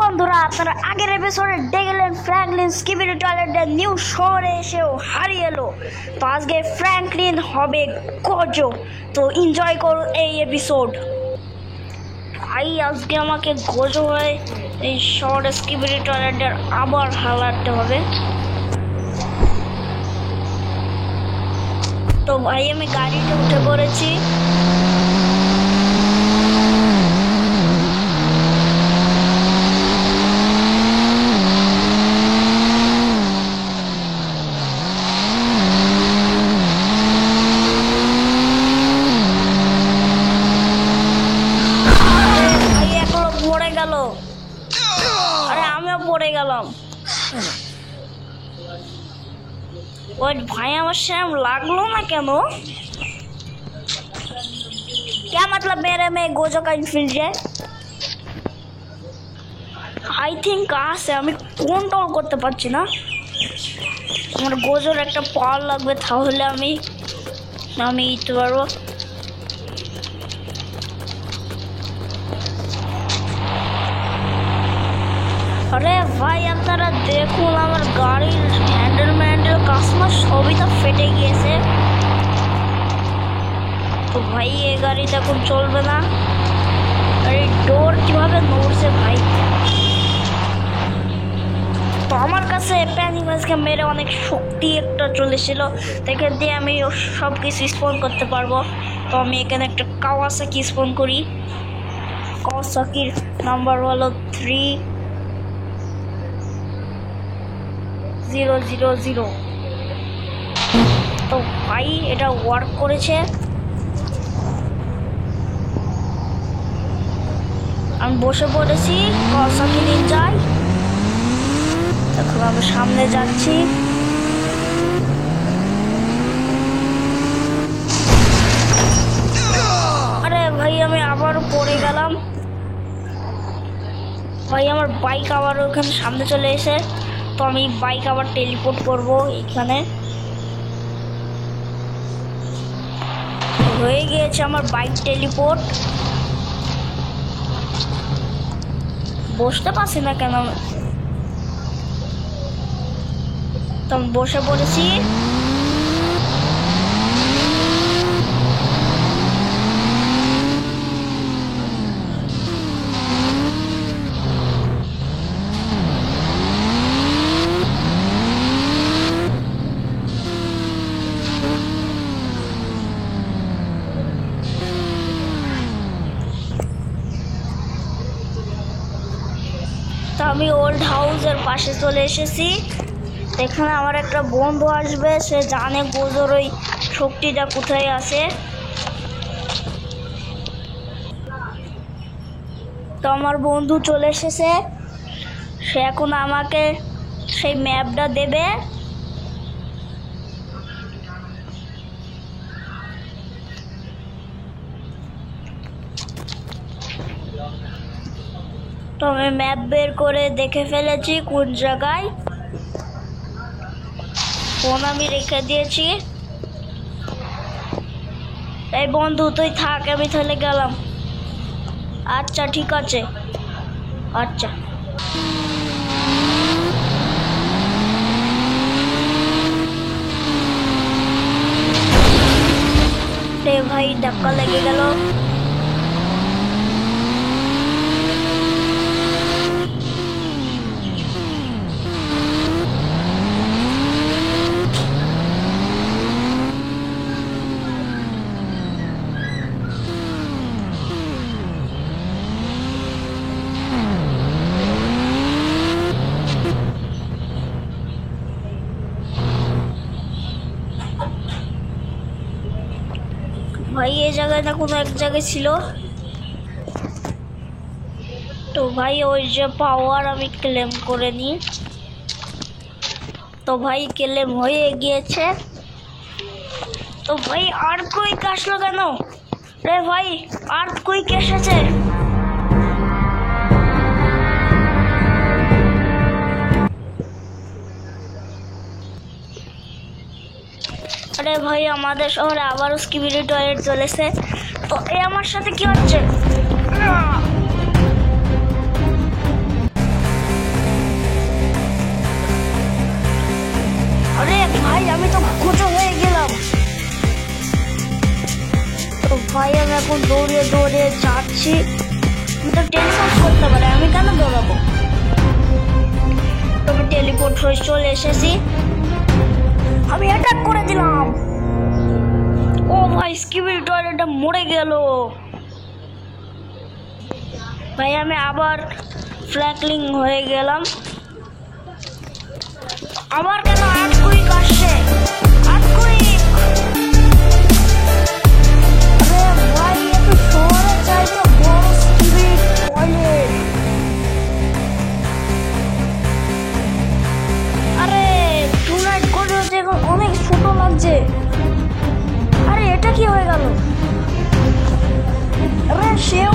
বন্ধুরা, আপনারা আগের এপিসোডে দেখলেন ফ্র্যাঙ্কলিন স্কিবিডি টয়লেটের নিউ শহরে এসেও হারিয়ে এলো। তো আজকে ফ্র্যাঙ্কলিন হবে গোজো। তো এনজয় করুন এই এপিসোড। ভাই আজকে আমাকে গোজো হয়ে এই শহরে স্কিবিডি টয়লেটের আবার হারাতে হবে। তো ভাই আমি গাড়িতে উঠে পড়েছি। আরে আমিও পড়ে গেলাম। ওই ভাই আমার শ্যাম লাগলো না কেন? क्या मतलब मेरे में गोजो का इनफिल्ड है? आई थिंक আছে আমি কন্ট্রোল করতে পারছি না। আমার গোজোর একটা পাওয়ার লাগবে, তাহলে আমি দিতে পারবো। আরে ভাই আপনারা দেখুন, আমার গাড়ির হ্যান্ডেল কাস্টমার সবই তো ফেটে গিয়েছে। তো ভাই এই গাড়িটা এখন চলবে না। আর এই ডোর কিভাবে নড়ছে ভাই। তো আমার কাছে প্যানিক ম্যাচকে মেরে অনেক শক্তি একটা চলেছিল, এখান দিয়ে আমি সব কিছু স্পন করতে পারবো। তো আমি এখানে একটা কাওয়াসাকি স্পন করি। কাওয়াসাকির নাম্বার হলো 3000। তো ভাই এটা ওয়ার্ক করেছে। আমি বসে পড়েছি কাওয়াসাকি নিনজায়। এখন আমি সামনে যাচ্ছি। আরে ভাই আমি আবারও পড়ে গেলাম। ভাই আমার বাইক আবার ওখানে সামনে চলে এসে, তো আমি বাইক আবার টেলিপোর্ট করবো। এখানে হয়ে গিয়েছে আমার বাইক টেলিপোর্ট। বসতে পারছি না কেন? তো আমি বসে পড়েছি। তো আমি ওল্ড হাউসের পাশে চলে এসেছি। এখানে আমার একটা বন্ধু আসবে, সে জানে গোজোর ওই শক্তিটা কোথায় আছে। তো আমার বন্ধু চলে এসেছে, সে এখন আমাকে সেই ম্যাপটা দেবে। তো আমি ম্যাপ বের করে দেখে ফেলেছি কোন জায়গায়। ফোন আমি রেখে দিয়েছি। এই বন্ধু তুই থাক, আমি তাহলে গেলাম। আচ্ছা ঠিক আছে। আচ্ছা রে ভাই, ধাক্কা লেগে গেল। ভাই এই জায়গায় না কোনো এক জায়গায় ছিল। তো ভাই ওই যে পাওয়ার আমি ক্লেম করে নিই। তো ভাই ক্লেম হয়ে গিয়েছে। তো ভাই আর্থকুইক আসলো কেন রে ভাই? আর্থকুইক এসেছে। আরে ভাই আমাদের শহরে আবারও স্কিবিডি টয়লেট চলেছে। তো এ আমার সাথে কি হচ্ছে? দৌড়ে দৌড়ে যাচ্ছি। তো টেনশন করতে পারে, আমি কেন দৌড়াবো? তবে টেলিপোর্ট হয়ে চলে এসেছি, আমি অ্যাটাক করে দিলাম। ও ভাই, স্কিবিডি টয়লেটটা মরে গেল ভাই। আমি আবার ফ্র্যাঙ্কলিন হয়ে গেলাম। আবার কেন আর্থকুইক আসছে? আর্থকুইক! আরে ভাই, এত শহরে চাইতো বড় স্কিবিডি টয়লেট। আরে টুনাইট করে হচ্ছে, এখন অনেক ছোট লাগছে। আরে এটা কি হয়ে গেল? আরে সেও